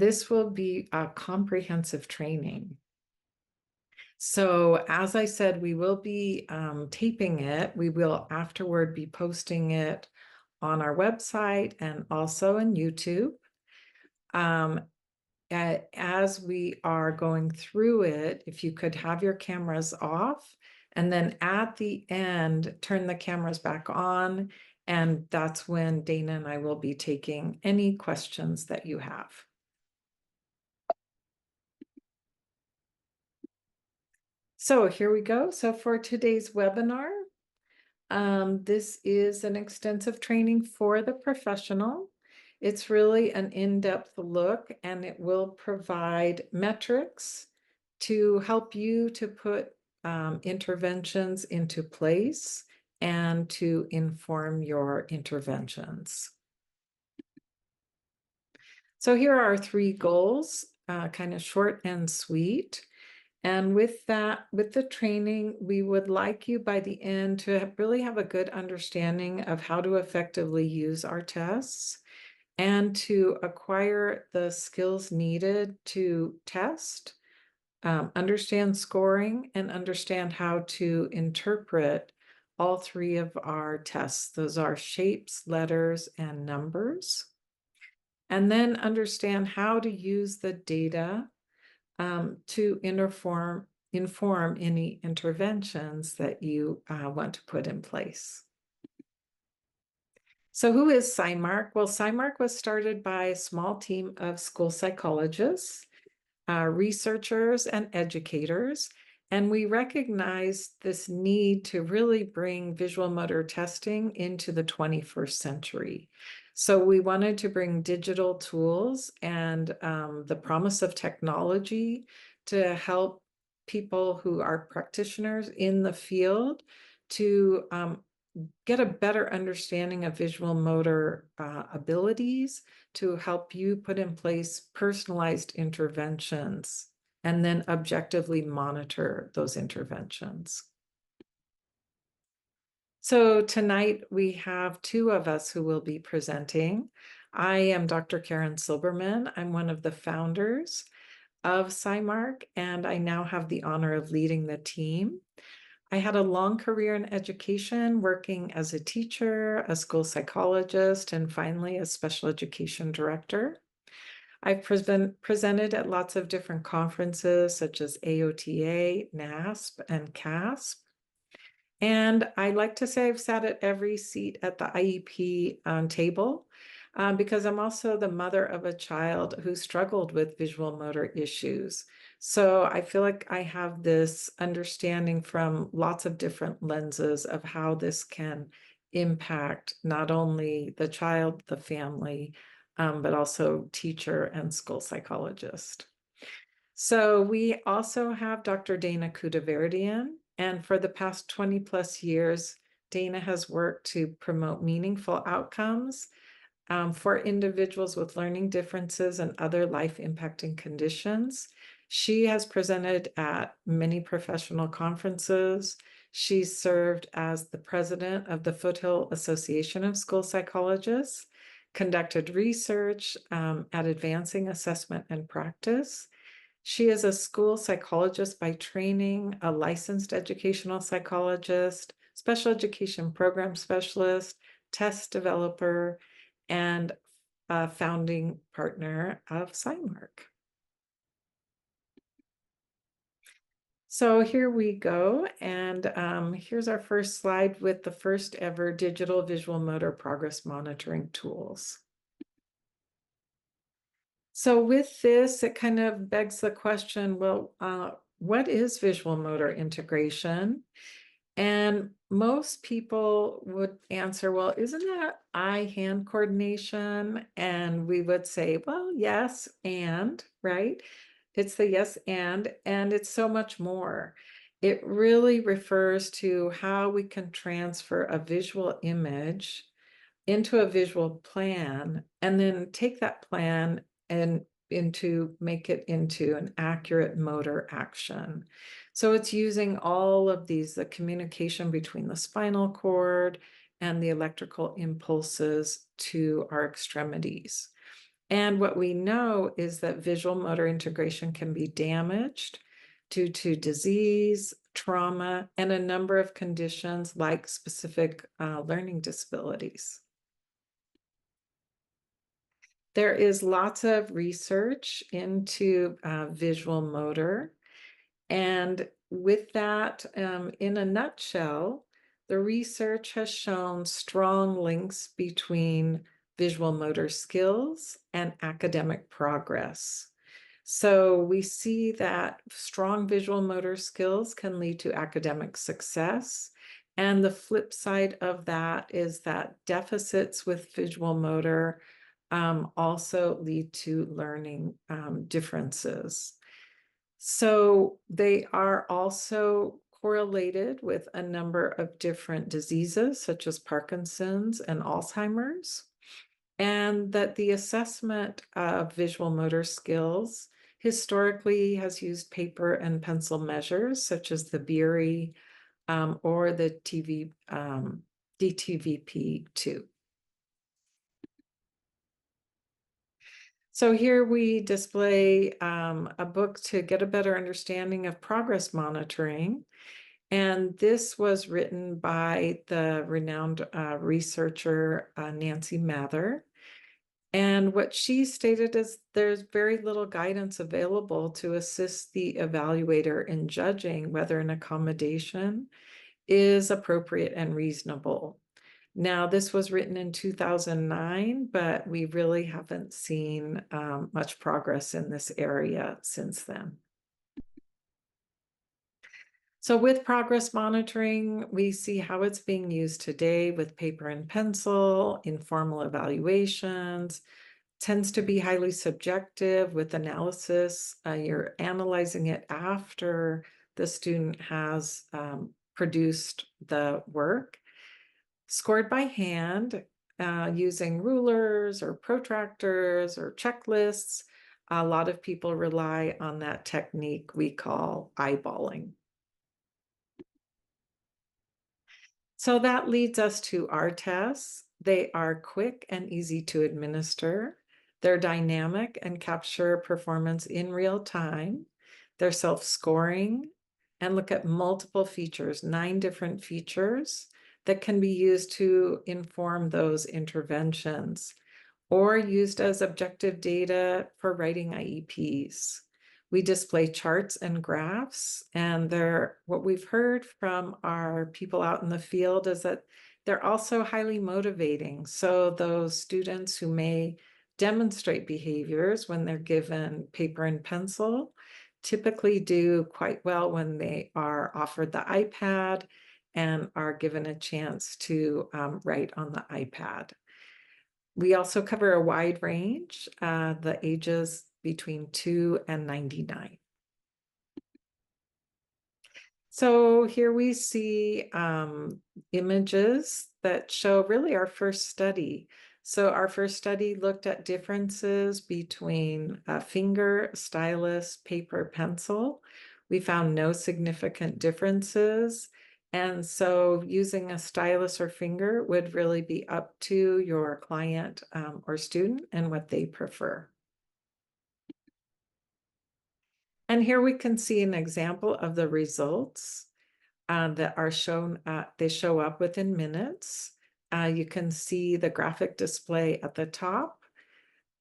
This will be a comprehensive training. So as I said, we will be taping it. We will afterward be posting it on our website and also on YouTube. As we are going through it, if you could have your cameras off, and then at the end, turn the cameras back on, and that's when Dana and I will be taking any questions that you have. So here we go. So for today's webinar, this is an extensive training for the professional. It's really an in-depth look, and it will provide metrics to help you to put interventions into place and to inform your interventions. So here are our 3 goals, kind of short and sweet. And with that, with the training, we would like you by the end to really have a good understanding of how to effectively use our tests and to acquire the skills needed to test, understand scoring, and understand how to interpret all 3 of our tests. Those are shapes, letters, and numbers. And then understand how to use the data to inform any interventions that you want to put in place. So who is Psymark? Well, Psymark was started by a small team of school psychologists, researchers, and educators. And we recognized this need to really bring visual motor testing into the 21st century. So we wanted to bring digital tools and the promise of technology to help people who are practitioners in the field to get a better understanding of visual motor abilities to help you put in place personalized interventions and then objectively monitor those interventions. So tonight we have 2 of us who will be presenting. I am Dr. Karen Silberman. I'm one of the founders of Psymark, and I now have the honor of leading the team. I had a long career in education, working as a teacher, a school psychologist, and finally a special education director. I've presented at lots of different conferences such as AOTA, NASP, and CASP. And I like to say I've sat at every seat at the IEP table because I'm also the mother of a child who struggled with visual motor issues. So I feel like I have this understanding from lots of different lenses of how this can impact not only the child, the family, but also teacher and school psychologist. So we also have Dr. Dana Kudaverdian, and for the past 20 plus years, Dana has worked to promote meaningful outcomes for individuals with learning differences and other life-impacting conditions. She has presented at many professional conferences. She's served as the president of the Foothill Association of School Psychologists, conducted research at Advancing Assessment and Practice. She is a school psychologist by training, a licensed educational psychologist, special education program specialist, test developer, and a founding partner of Psymark. So here we go, and here's our first slide with the first ever digital visual motor progress monitoring tools. So with this, it kind of begs the question, well, what is visual motor integration? And most people would answer, well, isn't that eye-hand coordination? And we would say, well, yes, and, right? It's the yes, and it's so much more. It really refers to how we can transfer a visual image into a visual plan and then take that plan and make it into an accurate motor action. So it's using all of these, the communication between the spinal cord and the electrical impulses to our extremities. And what we know is that visual motor integration can be damaged due to disease, trauma, and a number of conditions like specific learning disabilities. There is lots of research into visual motor. And with that, in a nutshell, the research has shown strong links between visual motor skills and academic progress. So we see that strong visual motor skills can lead to academic success. And the flip side of that is that deficits with visual motor also lead to learning differences. So they are also correlated with a number of different diseases, such as Parkinson's and Alzheimer's, and that the assessment of visual motor skills historically has used paper and pencil measures, such as the Beery or the DTVP2. So here we display a book to get a better understanding of progress monitoring. And this was written by the renowned researcher Nancy Mather. And what she stated is there's very little guidance available to assist the evaluator in judging whether an accommodation is appropriate and reasonable. Now, this was written in 2009, but we really haven't seen much progress in this area since then. So with progress monitoring, we see how it's being used today with paper and pencil, informal evaluations, tends to be highly subjective with analysis. You're analyzing it after the student has produced the work. Scored by hand using rulers or protractors or checklists. A lot of people rely on that technique we call eyeballing. So that leads us to our tests. They are quick and easy to administer. They're dynamic and capture performance in real time. They're self-scoring and look at multiple features, 9 different features that can be used to inform those interventions or used as objective data for writing IEPs. We display charts and graphs, and what we've heard from our people out in the field is that they're also highly motivating. So those students who may demonstrate behaviors when they're given paper and pencil typically do quite well when they are offered the iPad and are given a chance to write on the iPad. We also cover a wide range, the ages between 2 and 99. So here we see images that show really our first study. So our first study looked at differences between finger, stylus, paper, pencil. We found no significant differences. And so using a stylus or finger would really be up to your client or student and what they prefer. And here we can see an example of the results that are shown. They show up within minutes. You can see the graphic display at the top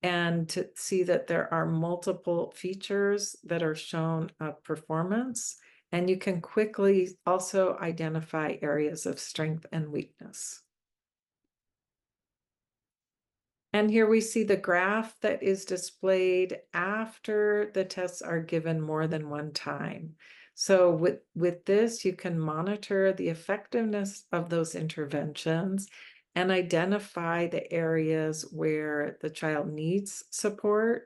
and to see that there are multiple features that are shown of performance. And you can quickly also identify areas of strength and weakness. And here we see the graph that is displayed after the tests are given more than one time. So with this, you can monitor the effectiveness of those interventions and identify the areas where the child needs support,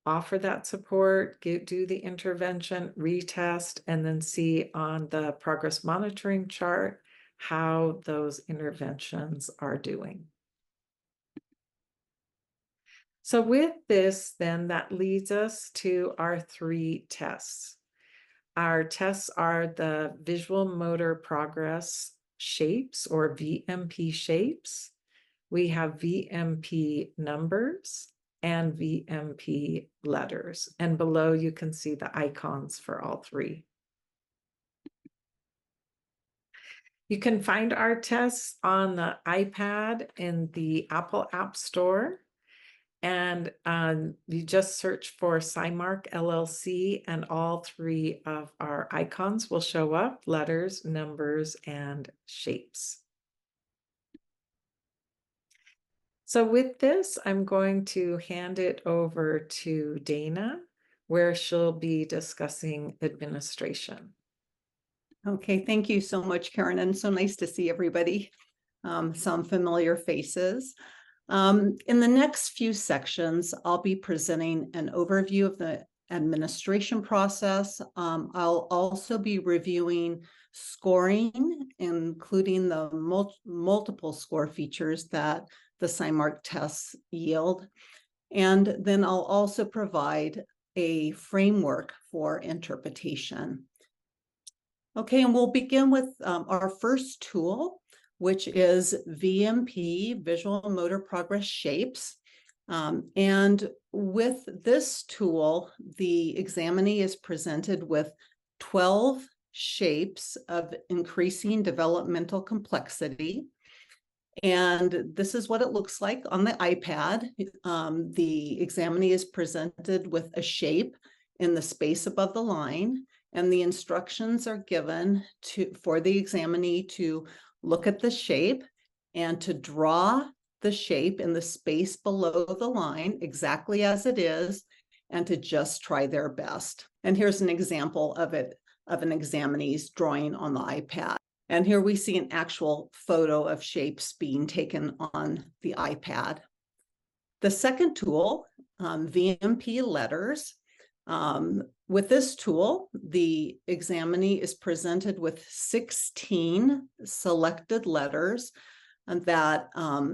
offer that support, do the intervention, retest, and then see on the progress monitoring chart how those interventions are doing. So with this, then that leads us to our 3 tests. Our tests are the visual motor progress shapes or VMP shapes. We have VMP numbers and VMP letters. And below you can see the icons for all three. You can find our tests on the iPad in the Apple App Store. And you just search for Psymark LLC, and all three of our icons will show up: letters, numbers, and shapes. So with this, I'm going to hand it over to Dana, where she'll be discussing administration. Okay, thank you so much, Karen, and so nice to see everybody, some familiar faces. In the next few sections, I'll be presenting an overview of the administration process. I'll also be reviewing scoring, including the multiple score features that the Psymark tests yield. And then I'll also provide a framework for interpretation. Okay, and we'll begin with our first tool, which is VMP, Visual Motor Progress Shapes. And with this tool, the examinee is presented with 12 shapes of increasing developmental complexity. And this is what it looks like on the iPad. The examinee is presented with a shape in the space above the line, and the instructions are given for the examinee to look at the shape and to draw the shape in the space below the line exactly as it is, and to just try their best. And here's an example of it, of an examinee's drawing on the iPad. And here we see an actual photo of shapes being taken on the iPad. The second tool, VMP letters. With this tool, the examinee is presented with 16 selected letters that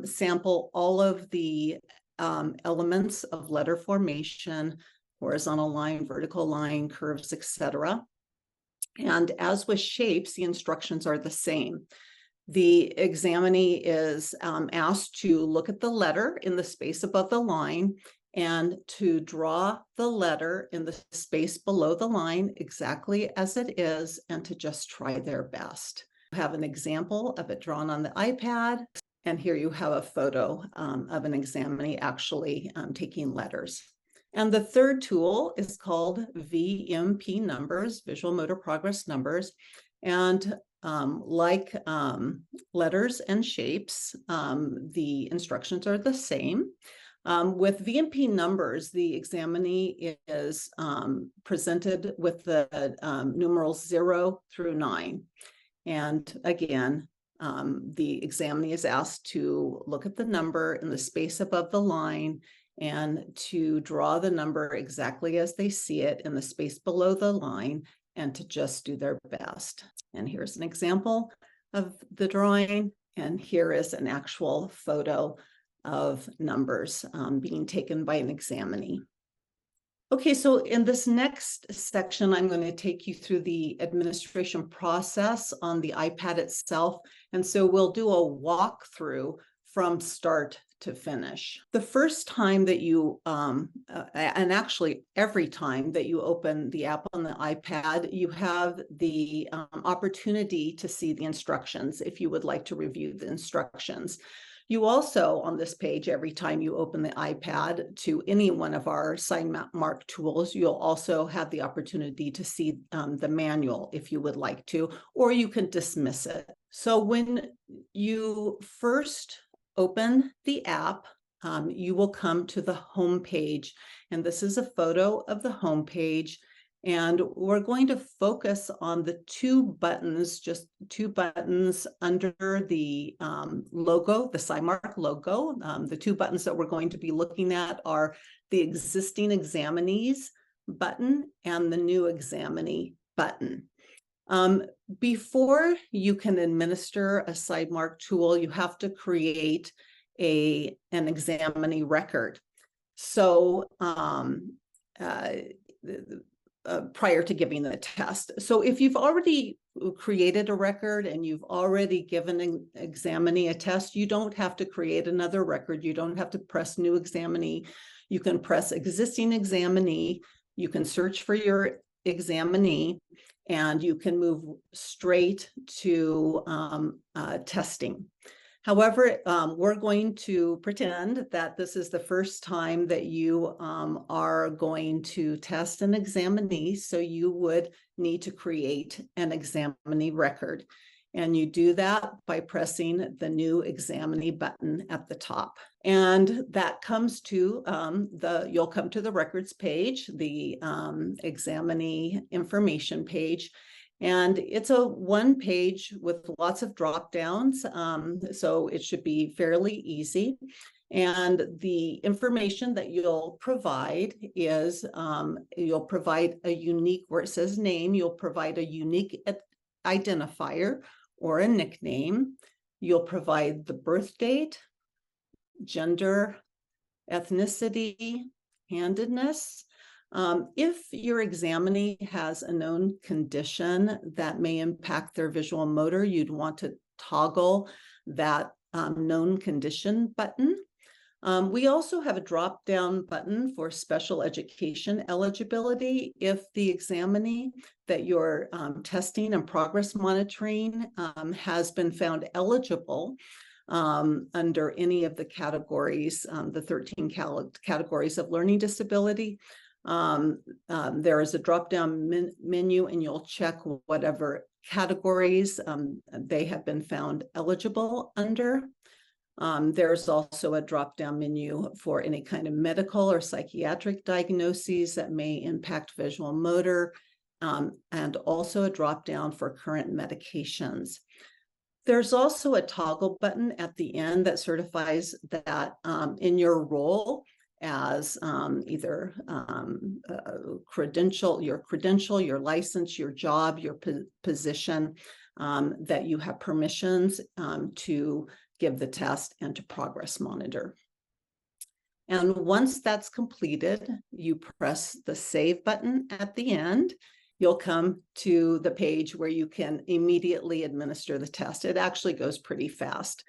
sample all of the elements of letter formation: horizontal line, vertical line, curves, etc. And as with shapes, the instructions are the same. The examinee is asked to look at the letter in the space above the line and to draw the letter in the space below the line exactly as it is, and to just try their best. You have an example of it drawn on the iPad, and here you have a photo of an examinee actually taking letters. And the third tool is called VMP numbers, Visual Motor Progress Numbers. And like letters and shapes, the instructions are the same. With VMP numbers, the examinee is presented with the numerals 0 through 9. And again, the examinee is asked to look at the number in the space above the line and to draw the number exactly as they see it in the space below the line, and to just do their best. And here's an example of the drawing, and here is an actual photo of numbers being taken by an examinee. Okay, so in this next section, I'm going to take you through the administration process on the iPad itself. And so we'll do a walkthrough from start to finish. The first time that you, and actually every time that you open the app on the iPad, you have the opportunity to see the instructions if you would like to review the instructions. You also, on this page, every time you open the iPad to any one of our Psymark tools, you'll also have the opportunity to see the manual if you would like to, or you can dismiss it. So when you first open the app, you will come to the home page, and this is a photo of the home page. And we're going to focus on the two buttons, just two buttons under the logo, the Psymark logo. The two buttons that we're going to be looking at are the existing examinees button and the new examinee button. Before you can administer a Psymark tool, you have to create an examinee record. So prior to giving the test. So if you've already created a record and you've already given an examinee a test, you don't have to create another record. You don't have to press new examinee. You can press existing examinee, you can search for your examinee, and you can move straight to testing. However, we're going to pretend that this is the first time that you are going to test an examinee, so you would need to create an examinee record. And you do that by pressing the new examinee button at the top. And that comes to you'll come to the records page, the examinee information page. And it's a one page with lots of drop downs, so it should be fairly easy. And the information that you'll provide is you'll provide a unique, where it says name, you'll provide a unique identifier or a nickname. You'll provide the birth date, gender, ethnicity, handedness. If your examinee has a known condition that may impact their visual motor, you'd want to toggle that known condition button. We also have a drop-down button for special education eligibility. If the examinee that you're testing and progress monitoring has been found eligible under any of the categories, the 13 categories of learning disability, there is a drop-down menu, and you'll check whatever categories they have been found eligible under. There's also a drop-down menu for any kind of medical or psychiatric diagnoses that may impact visual motor, and also a drop-down for current medications. There's also a toggle button at the end that certifies that in your role as either your credential, your license, your job, your position, that you have permissions to give the test and to progress monitor. And once that's completed, you press the save button at the end. You'll come to the page where you can immediately administer the test. It actually goes pretty fast.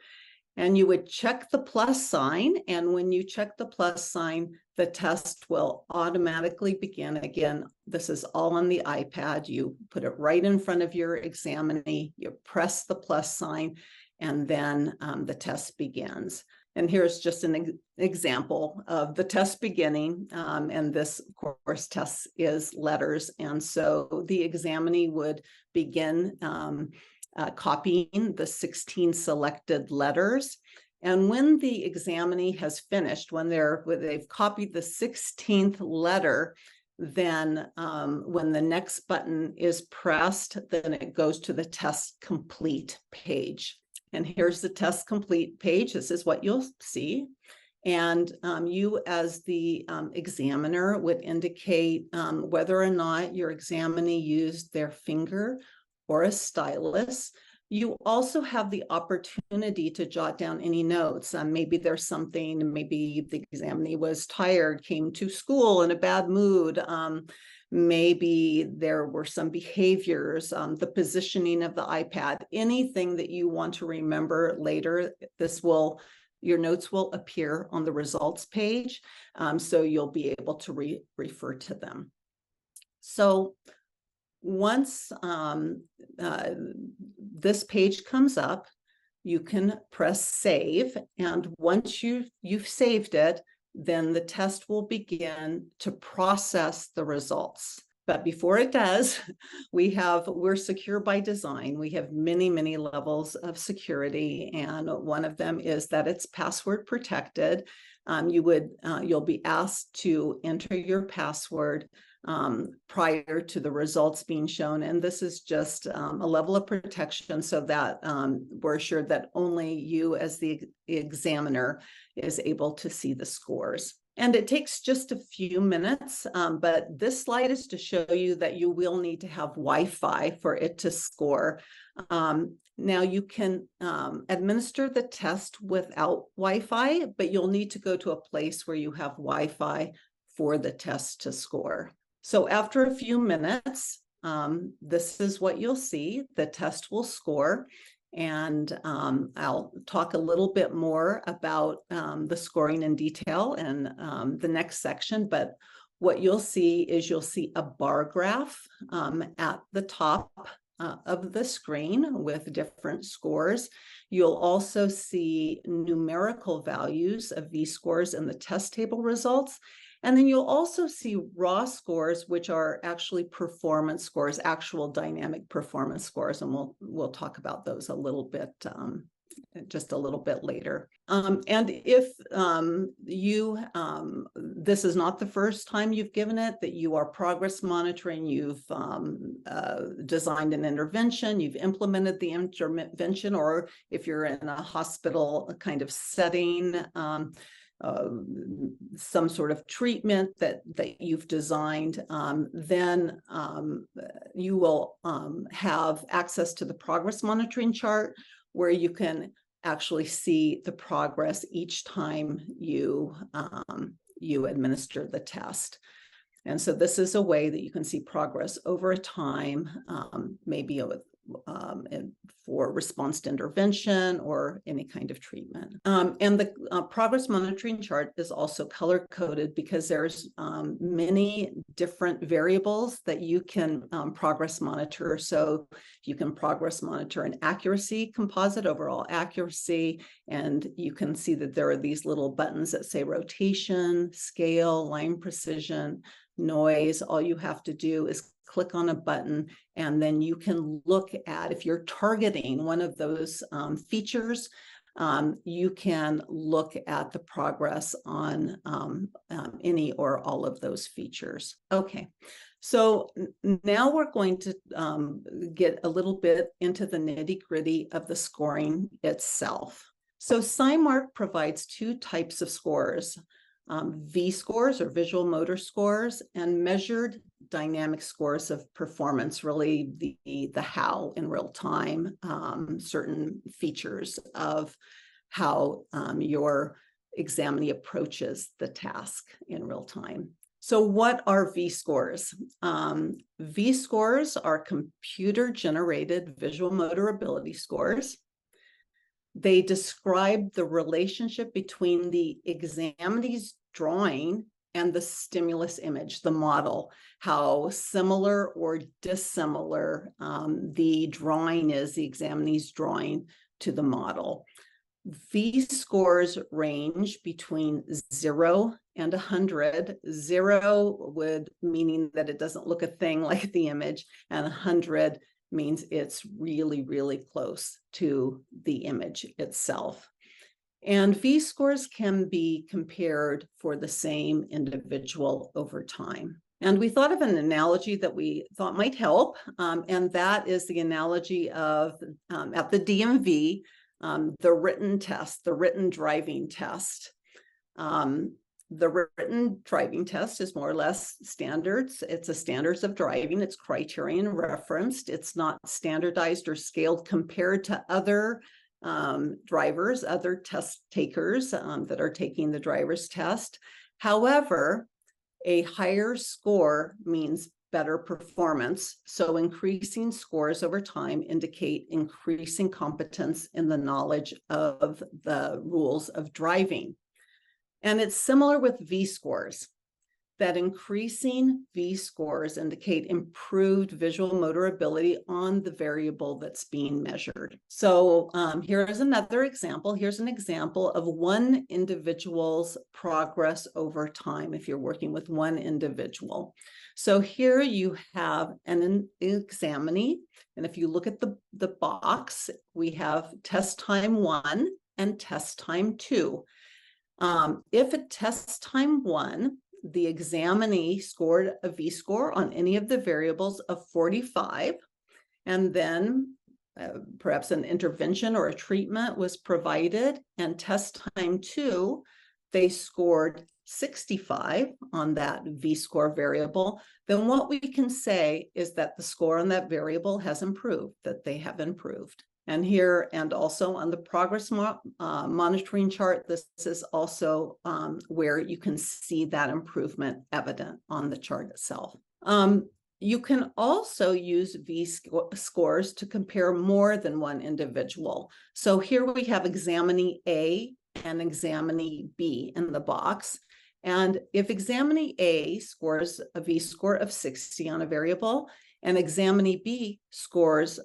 And you would check the plus sign. And when you check the plus sign, the test will automatically begin. Again, this is all on the iPad. You put it right in front of your examinee, you press the plus sign, and then the test begins. And here's just an example of the test beginning. And this, of course, test is letters. And so the examinee would begin copying the 16 selected letters. And when the examinee has finished, when they've copied the 16th letter, then when the next button is pressed, then it goes to the test complete page. And here's the test complete page. This is what you'll see. And you as the examiner would indicate whether or not your examinee used their finger or a stylus. You also have the opportunity to jot down any notes. Maybe there's something, maybe the examinee was tired, came to school in a bad mood. Maybe there were some behaviors, the positioning of the iPad, anything that you want to remember later. Your notes will appear on the results page, so you'll be able to refer to them. So once this page comes up, you can press save. And once you've saved it, then the test will begin to process the results. But before it does, we're secure by design. We have many, many levels of security. And one of them is that it's password protected. You'll be asked to enter your password prior to the results being shown. And this is just a level of protection so that we're assured that only you as the examiner is able to see the scores. And it takes just a few minutes, but this slide is to show you that you will need to have Wi-Fi for it to score. Now you can administer the test without Wi-Fi, but you'll need to go to a place where you have Wi-Fi for the test to score. So after a few minutes, this is what you'll see. The test will score. And I'll talk a little bit more about the scoring in detail in the next section, but what you'll see is you'll see a bar graph at the top of the screen with different scores. You'll also see numerical values of V-scores in the test table results. And then you'll also see raw scores, which are actually performance scores, actual dynamic performance scores, and we'll talk about those a little bit, just a little bit later. And if this is not the first time you've given it, that you are progress monitoring, you've designed an intervention, you've implemented the intervention, or if you're in a hospital kind of setting, some sort of treatment that you've designed, then you will have access to the progress monitoring chart, where you can actually see the progress each time you administer the test. And so this is a way that you can see progress over time, maybe for response to intervention or any kind of treatment. And the progress monitoring chart is also color coded because there's many different variables that you can progress monitor. So you can progress monitor an accuracy composite, overall accuracy, and you can see that there are these little buttons that say rotation, scale, line precision, noise. All you have to do is click on a button, and then you can look at, if you're targeting one of those features, you can look at the progress on any or all of those features. Okay, so now we're going to get a little bit into the nitty-gritty of the scoring itself. So Psymark provides two types of scores. V-scores, or visual motor scores, and measured dynamic scores of performance, really the how in real time, certain features of how your examinee approaches the task in real time. So what are V-scores? V-scores are computer-generated visual motor ability scores. They describe the relationship between the examinee's drawing and the stimulus image, the model, how similar or dissimilar the drawing is, the examinee's drawing, to the model. V-scores range between 0 and 100. 0 would meaning that it doesn't look a thing like the image, and 100 means it's really, really close to the image itself. And V-scores can be compared for the same individual over time. And we thought of an analogy that we thought might help, and that is the analogy of, at the DMV, the written test, the written driving test. The written driving test is more or less standards. It's a standards of driving. It's criterion referenced. It's not standardized or scaled compared to other drivers, other test takers that are taking the driver's test. However, a higher score means better performance. So increasing scores over time indicate increasing competence in the knowledge of the rules of driving. And it's similar with V-scores, that increasing V-scores indicate improved visual motor ability on the variable that's being measured. So here is another example. Here's an example of one individual's progress over time if you're working with one individual. So here you have an examinee, and if you look at the box, we have test time 1 and test time 2. If at test time 1, the examinee scored a V-score on any of the variables of 45, and then perhaps an intervention or a treatment was provided, and test time 2, they scored 65 on that V-score variable, then what we can say is that the score on that variable has improved, that they have improved. And here, and also on the progress monitoring chart, this is also where you can see that improvement evident on the chart itself. You can also use scores to compare more than one individual. So here we have examinee A and examinee B in the box. And if examinee A scores a V-score of 60 on a variable and examinee B scores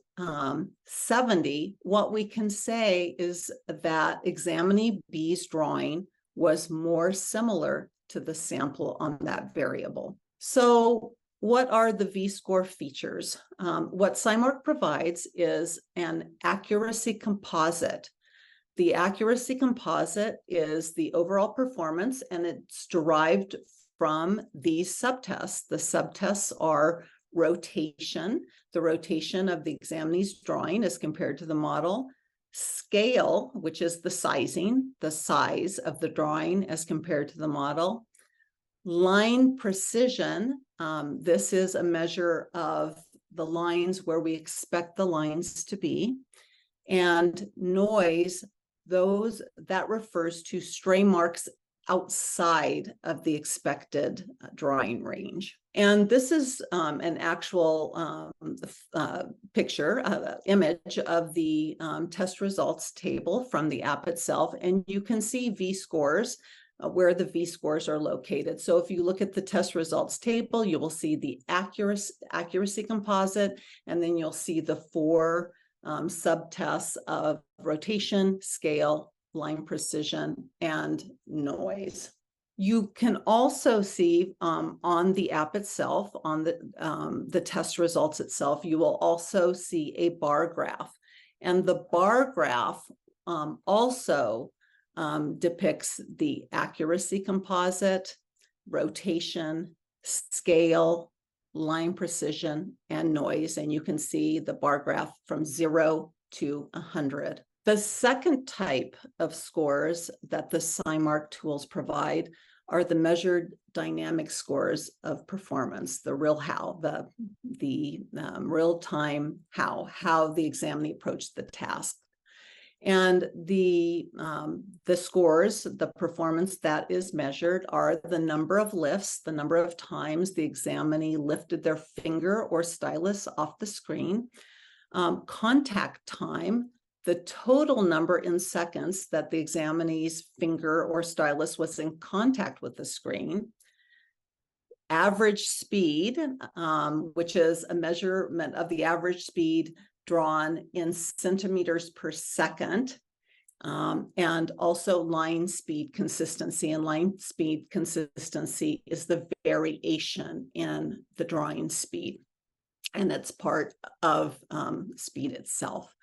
70, what we can say is that examinee B's drawing was more similar to the sample on that variable. So what are the V-score features? What Psymark provides is an accuracy composite. The accuracy composite is the overall performance, and it's derived from these subtests. The subtests are rotation, the rotation of the examinee's drawing as compared to the model, scale, which is the sizing, the size of the drawing as compared to the model, line precision. This is a measure of the lines where we expect the lines to be, and noise, that refers to stray marks outside of the expected drawing range. And this is an actual image of the test results table from the app itself, and you can see V-scores where the V-scores are located. So if you look at the test results table, you will see the accuracy composite, and then you'll see the 4 subtests of rotation, scale, line precision, and noise. You can also see on the app itself, on the test results itself, you will also see a bar graph. And the bar graph also depicts the accuracy composite, rotation, scale, line precision, and noise. And you can see the bar graph from 0 to 100. The second type of scores that the Psymark tools provide are the measured dynamic scores of performance, the real how, the real-time how the examinee approached the task. And the scores, the performance that is measured, are the number of lifts, the number of times the examinee lifted their finger or stylus off the screen, contact time, the total number in seconds that the examinee's finger or stylus was in contact with the screen, average speed, which is a measurement of the average speed drawn in centimeters per second, and also line speed consistency. And line speed consistency is the variation in the drawing speed, and it's part of speed itself.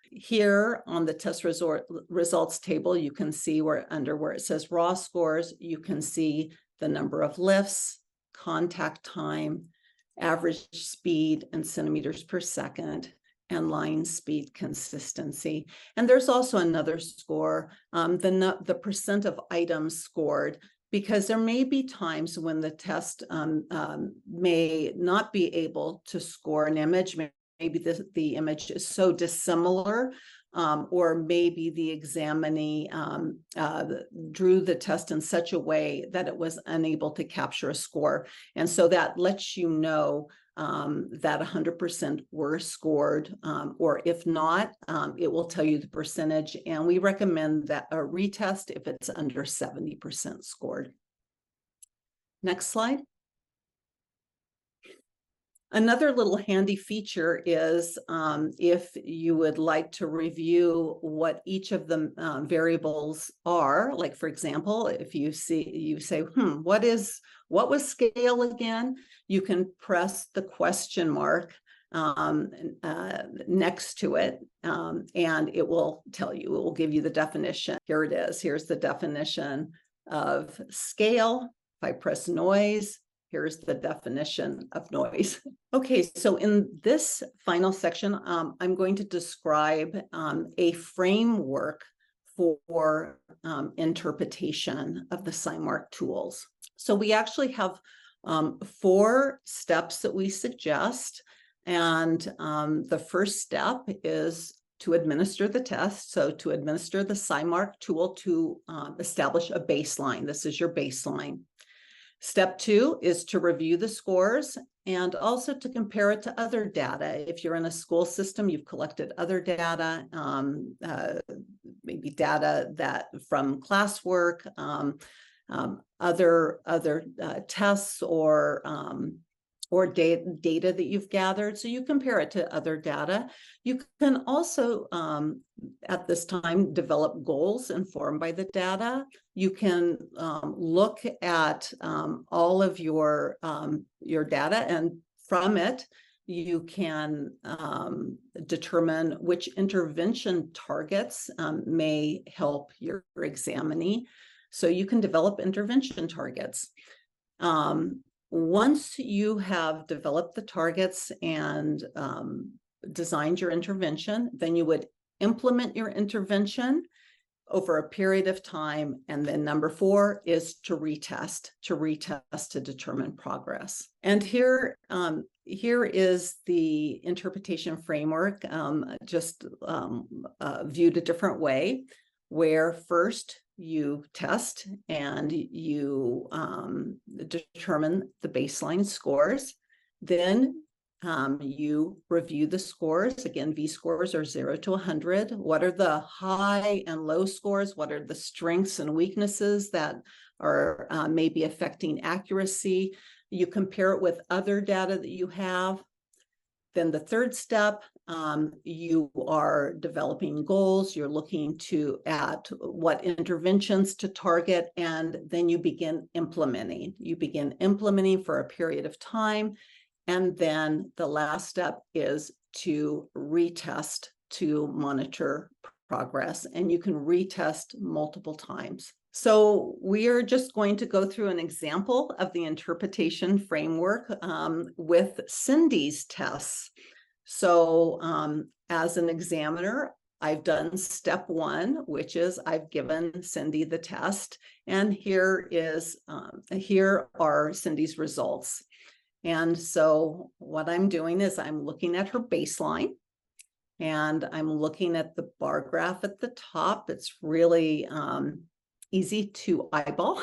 Here on the test results table, you can see where it says raw scores, you can see the number of lifts, contact time, average speed in centimeters per second, and line speed consistency. And there's also another score, the percent of items scored, because there may be times when the test may not be able to score an image. Maybe the image is so dissimilar, or maybe the examinee drew the test in such a way that it was unable to capture a score. And so that lets you know that 100% were scored, or if not, it will tell you the percentage. And we recommend that a retest if it's under 70% scored. Next slide. Another little handy feature is if you would like to review what each of the variables are, like for example, if you say, what was scale again? You can press the question mark next to it, and it will tell you, it will give you the definition. Here it is. Here's the definition of scale. If I press noise, here's the definition of noise. Okay, so in this final section, I'm going to describe a framework for interpretation of the Psymark tools. So we actually have 4 steps that we suggest. And the first step is to administer the test. So to administer the Psymark tool to establish a baseline. This is your baseline. Step 2 is to review the scores and also to compare it to other data. If you're in a school system, you've collected other data, maybe data that from classwork, other tests or data that you've gathered. So you compare it to other data. You can also, at this time, develop goals informed by the data. You can look at all of your data, and from it, you can determine which intervention targets may help your examinee. So you can develop intervention targets. Once you have developed the targets and designed your intervention, then you would implement your intervention over a period of time. And then number 4 is to retest to determine progress. And here is the interpretation framework, viewed a different way, where first you test and you determine the baseline scores. Then you review the scores. Again, V-scores are 0 to 100. What are the high and low scores? What are the strengths and weaknesses that are maybe affecting accuracy? You compare it with other data that you have. Then the third step, you are developing goals. You're looking at what interventions to target, and then you begin implementing. You begin implementing for a period of time. And then the last step is to retest to monitor progress. And you can retest multiple times. So we are just going to go through an example of the interpretation framework with Cindy's tests. So as an examiner, I've done step 1, which is I've given Cindy the test, and here are Cindy's results. And so what I'm doing is I'm looking at her baseline, and I'm looking at the bar graph at the top. It's really easy to eyeball.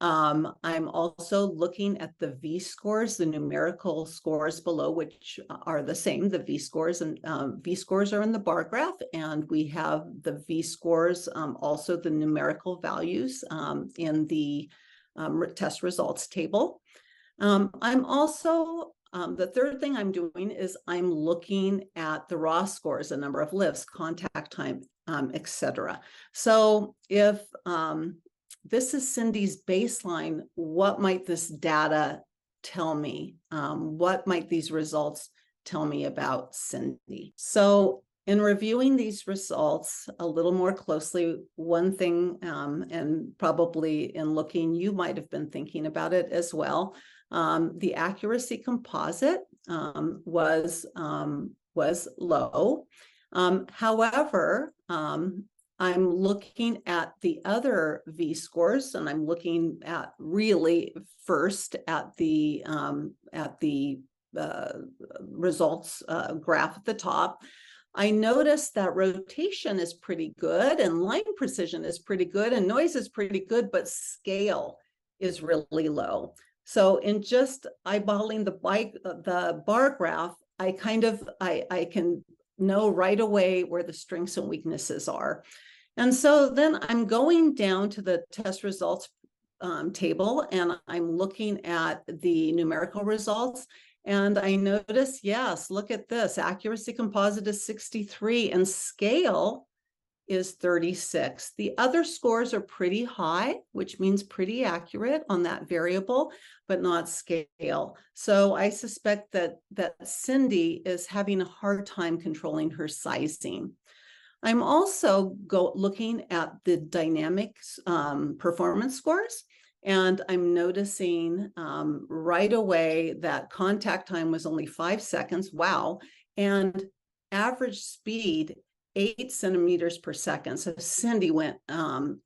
I'm also looking at the V-scores, the numerical scores below, which are the same. The V-scores and V-scores are in the bar graph, and we have the V-scores, also the numerical values in the test results table. I'm also, the third thing I'm doing is I'm looking at the raw scores, the number of lifts, contact time, etc. So if this is Cindy's baseline, what might this data tell me? What might these results tell me about Cindy? So in reviewing these results a little more closely, one thing, and probably in looking, you might have been thinking about it as well. The accuracy composite was low. However, I'm looking at the other V-scores, and I'm looking at really first at the results graph at the top. I noticed that rotation is pretty good, and line precision is pretty good, and noise is pretty good, but scale is really low. So in just eyeballing the bar graph, I can know right away where the strengths and weaknesses are. And so then I'm going down to the test results table, and I'm looking at the numerical results. And I notice, yes, look at this. Accuracy composite is 63 and scale is 36. The other scores are pretty high, which means pretty accurate on that variable, but not scale. So I suspect that Cindy is having a hard time controlling her sizing. I'm also looking at the dynamic performance scores, and I'm noticing right away that contact time was only 5 seconds. Wow. And average speed 8 centimeters per second. So Cindy went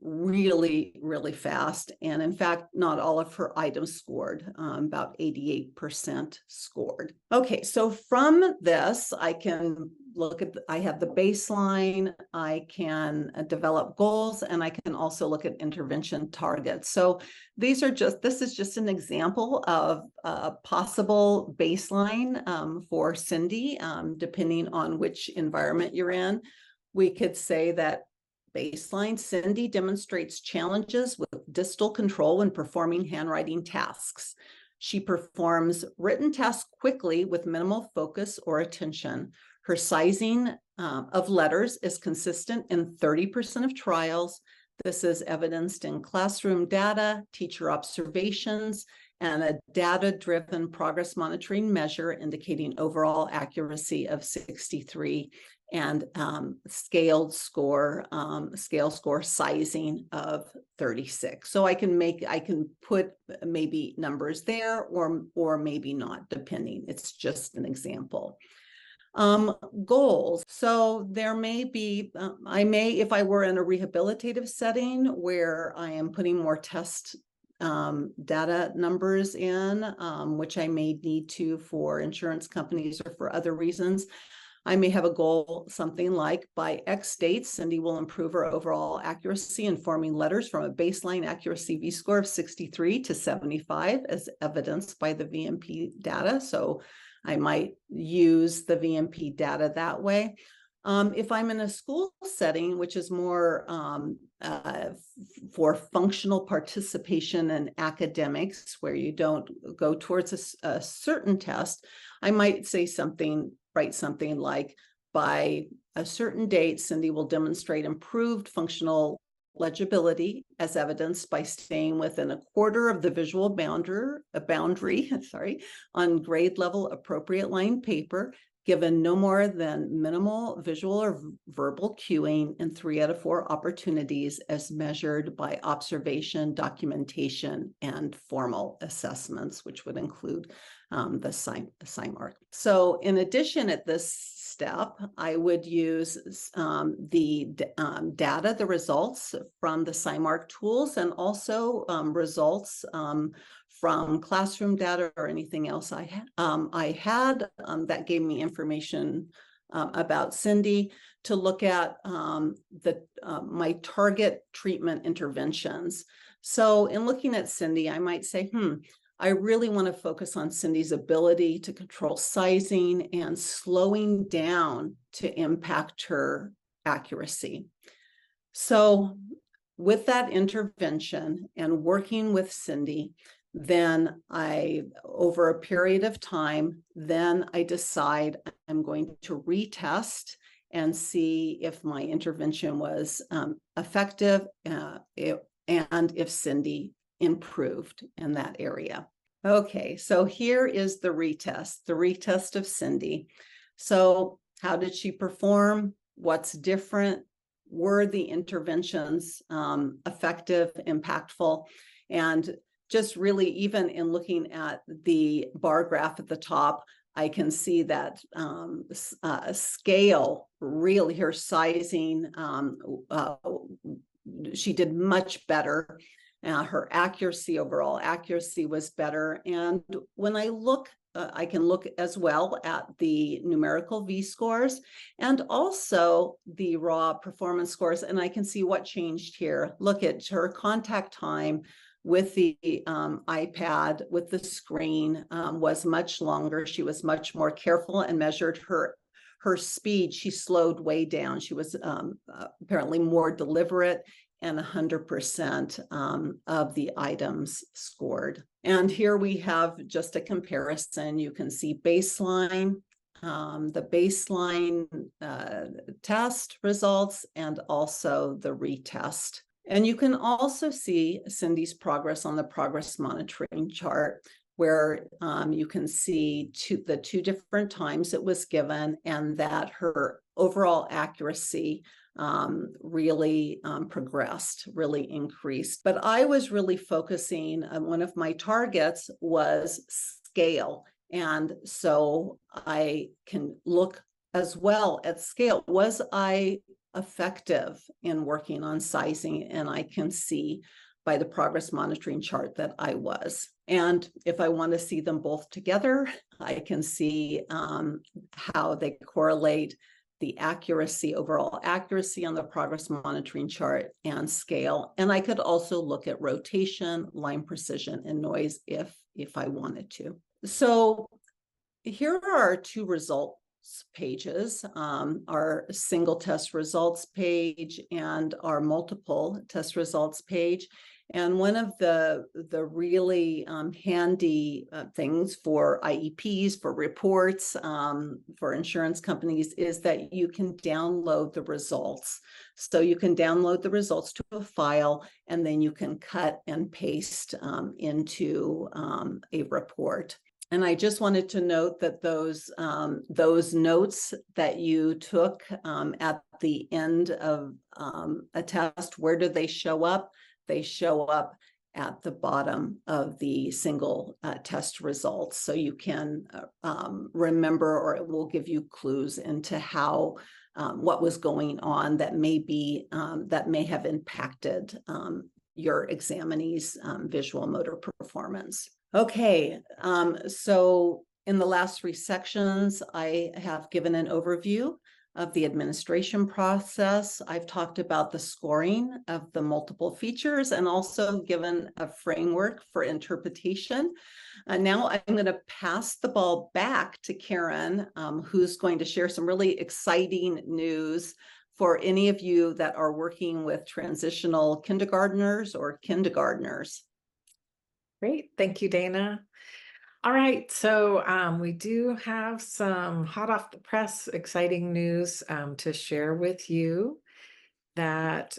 really, really fast. And in fact, not all of her items scored, about 88% scored. Okay, so from this, I can look at, I have the baseline, I can develop goals, and I can also look at intervention targets. So this is just an example of a possible baseline for Cindy, depending on which environment you're in. We could say that baseline, Cindy demonstrates challenges with distal control when performing handwriting tasks. She performs written tasks quickly with minimal focus or attention. Her sizing of letters is consistent in 30% of trials. This is evidenced in classroom data, teacher observations, and a data-driven progress monitoring measure indicating overall accuracy of 63 and scale score sizing of 36. So I can put maybe numbers there or maybe not, depending. It's just an example. Goals. So there may be, if I were in a rehabilitative setting where I am putting more test data numbers in, which I may need to for insurance companies or for other reasons, I may have a goal, something like, by X date, Cindy will improve her overall accuracy in forming letters from a baseline accuracy V-score of 63 to 75, as evidenced by the VMP data. So I might use the VMP data that way. If I'm in a school setting, which is more for functional participation in academics, where you don't go towards a certain test, I might say write something like, by a certain date, Cindy will demonstrate improved functional legibility as evidenced by staying within a quarter of the visual boundary on grade level appropriate line paper, given no more than minimal visual or verbal cueing in 3 out of 4 opportunities as measured by observation, documentation, and formal assessments, which would include the Psymark. So in addition, at this step, I would use the data, the results from the Psymark tools, and also results from classroom data or anything else I had that gave me information about Cindy, to look at my target treatment interventions. So in looking at Cindy, I might say, I really want to focus on Cindy's ability to control sizing and slowing down to impact her accuracy. So with that intervention and working with Cindy, then over a period of time, then I decide I'm going to retest and see if my intervention was effective and if Cindy improved in that area. Okay, so here is the retest of Cindy. So how did she perform? What's different? Were the interventions effective, impactful? And just really, even in looking at the bar graph at the top, I can see that scale, really her sizing, she did much better. Her accuracy, overall accuracy, was better. And when I look, I can look as well at the numerical V-scores and also the raw performance scores, and I can see what changed here. Look at her contact time with the iPad, with the screen, was much longer. She was much more careful and measured her speed. She slowed way down. She was apparently more deliberate, and 100% of the items scored. And here we have just a comparison. You can see baseline, the baseline test results, and also the retest. And you can also see Cindy's progress on the progress monitoring chart, where you can see the 2 different times it was given, and that her overall accuracy really progressed, really increased. But I was really focusing on, one of my targets was scale. And so I can look as well at scale. Was I effective in working on sizing? And I can see by the progress monitoring chart that I was. And if I want to see them both together, I can see how they correlate the accuracy, overall accuracy on the progress monitoring chart and scale. And I could also look at rotation, line precision, and noise if I wanted to. So here are our two results pages, our single test results page and our multiple test results page. And one of the really handy things for IEPs, for reports, for insurance companies is that you can download the results. So you can download the results to a file, and then you can cut and paste into a report. And I just wanted to note that those notes that you took at the end of a test, where do they show up? They show up at the bottom of the single test results. So you can remember, or it will give you clues into how what was going on that may have impacted your examinee's visual motor performance. Okay, so in the last three sections, I have given an overview of the administration process. I've talked about the scoring of the multiple features and also given a framework for interpretation. Now I'm going to pass the ball back to Karen, who's going to share some really exciting news for any of you that are working with transitional kindergartners or kindergartners. Great. Thank you, Dana. All right, so we do have some hot off the press exciting news to share with you, that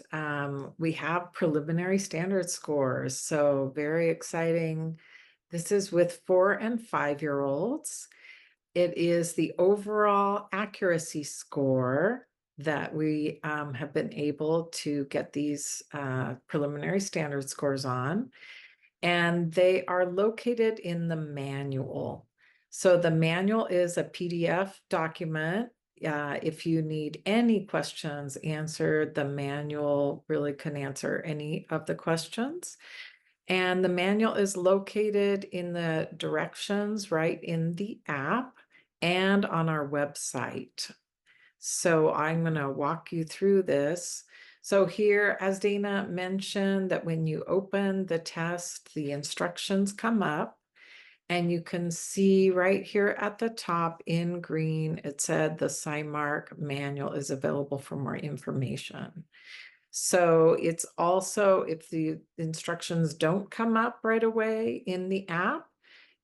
we have preliminary standard scores. So very exciting. This is with 4- and 5-year-olds. It is the overall accuracy score that we have been able to get these preliminary standard scores on. And they are located in the manual. So the manual is a PDF document. If you need any questions answered, the manual really can answer any of the questions. And the manual is located in the directions right in the app and on our website. So I'm going to walk you through this. So here, as Dana mentioned, that when you open the test, the instructions come up, and you can see right here at the top in green, it said the Psymark manual is available for more information. So it's also, if the instructions don't come up right away in the app,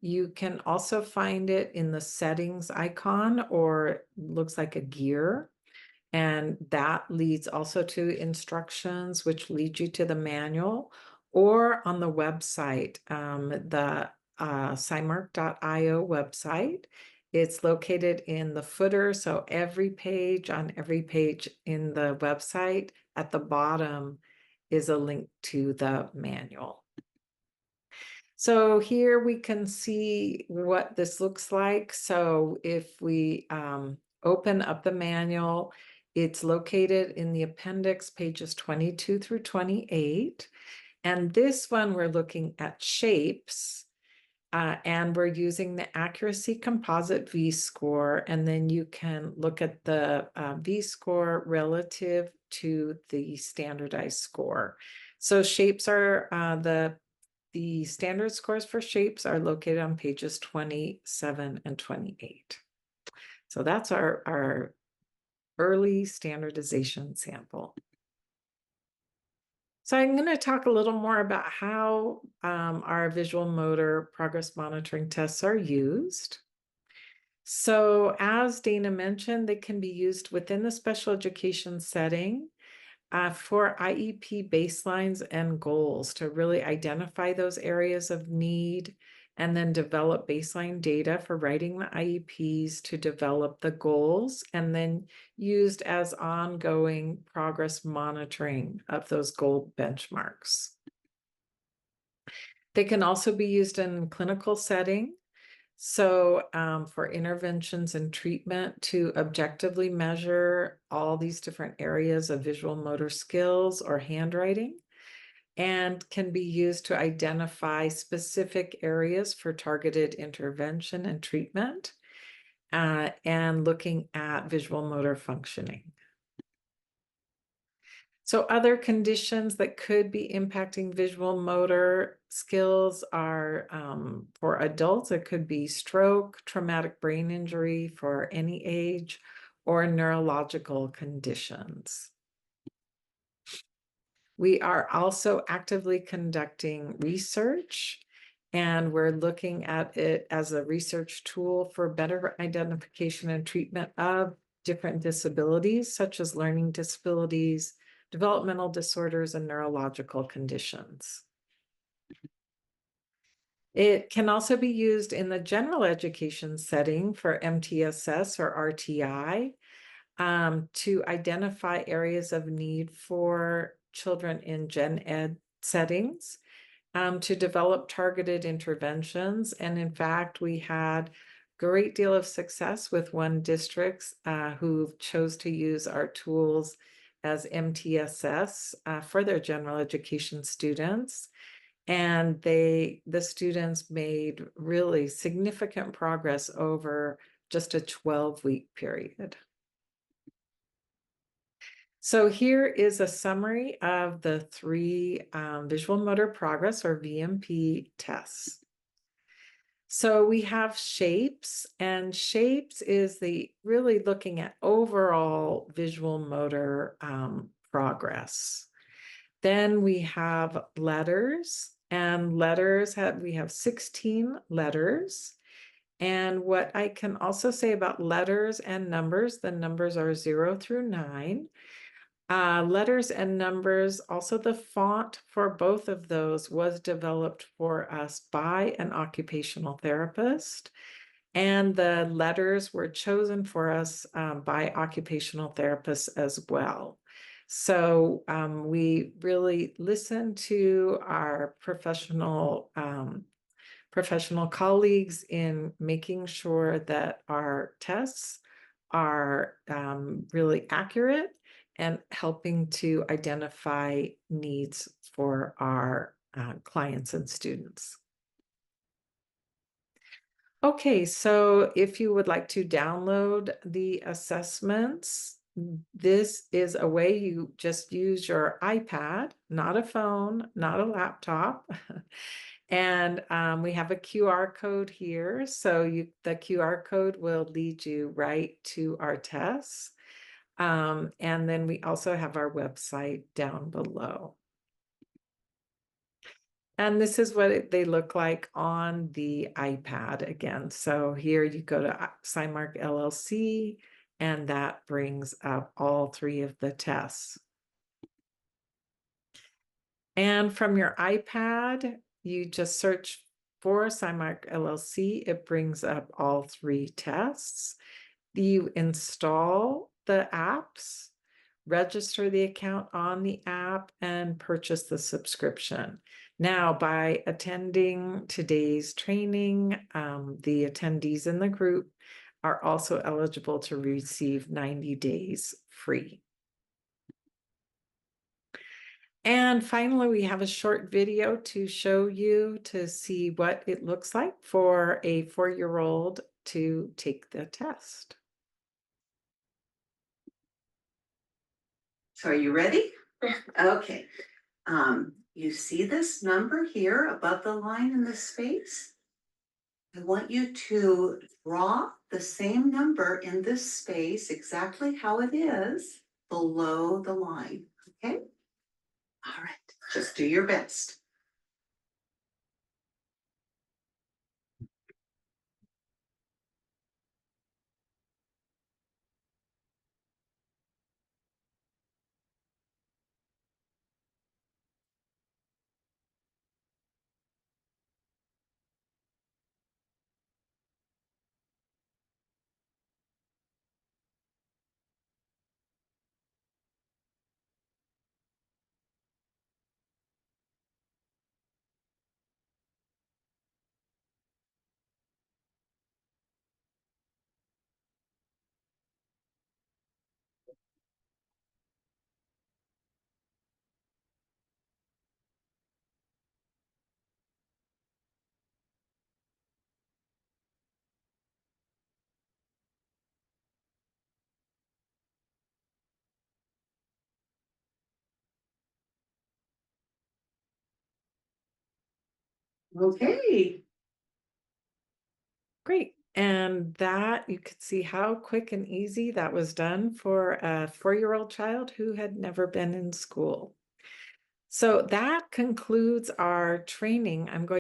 you can also find it in the settings icon, or looks like a gear. And that leads also to instructions, which lead you to the manual, or on the website, the Psymark.io website. It's located in the footer. So every page in the website, at the bottom is a link to the manual. So here we can see what this looks like. So if we open up the manual, it's located in the appendix, pages 22 through 28. And this one, we're looking at shapes, and we're using the accuracy composite V-score. And then you can look at the V-score relative to the standardized score. So shapes are the standard scores for shapes are located on pages 27 and 28. So that's our early standardization sample. So I'm going to talk a little more about how our visual motor progress monitoring tests are used. So as Dana mentioned, they can be used within the special education setting for IEP baselines and goals, to really identify those areas of need, and then develop baseline data for writing the IEPs to develop the goals, and then used as ongoing progress monitoring of those goal benchmarks. They can also be used in clinical setting. So for interventions and treatment, to objectively measure all these different areas of visual motor skills or handwriting, and can be used to identify specific areas for targeted intervention and treatment. and looking at visual motor functioning. So other conditions that could be impacting visual motor skills are for adults, it could be stroke, traumatic brain injury for any age, or neurological conditions. We are also actively conducting research, and we're looking at it as a research tool for better identification and treatment of different disabilities, such as learning disabilities, developmental disorders, and neurological conditions. It can also be used in the general education setting for MTSS or RTI to identify areas of need for children in gen ed settings, to develop targeted interventions. And in fact, we had great deal of success with one district who chose to use our tools as MTSS for their general education students. And the students made really significant progress over just a 12-week period. So here is a summary of the three visual motor progress or VMP tests. So we have shapes, and shapes is the really looking at overall visual motor progress. Then we have letters, and letters we have 16 letters. And what I can also say about letters and numbers, the numbers are 0 through 9. Letters and numbers, also the font for both of those was developed for us by an occupational therapist. And the letters were chosen for us by occupational therapists as well. So we really listened to our professional colleagues in making sure that our tests are really accurate and helping to identify needs for our clients and students. Okay, so if you would like to download the assessments, this is a way. You just use your iPad, not a phone, not a laptop. And we have a QR code here. So the QR code will lead you right to our tests. And then we also have our website down below. And this is what they look like on the iPad again. So here you go to Psymark LLC, and that brings up all three of the tests. And from your iPad, you just search for Psymark LLC. It brings up all three tests. You install the apps, register the account on the app, and purchase the subscription. Now, by attending today's training, the attendees in the group are also eligible to receive 90 days free. And finally, we have a short video to show you to see what it looks like for a 4-year-old to take the test. So are you ready? Okay. You see this number here above the line in the space? I want you to draw the same number in this space exactly how it is below the line, okay? All right, just do your best. Okay. Great. And that you could see how quick and easy that was done for a 4-year-old child who had never been in school. So that concludes our training. I'm going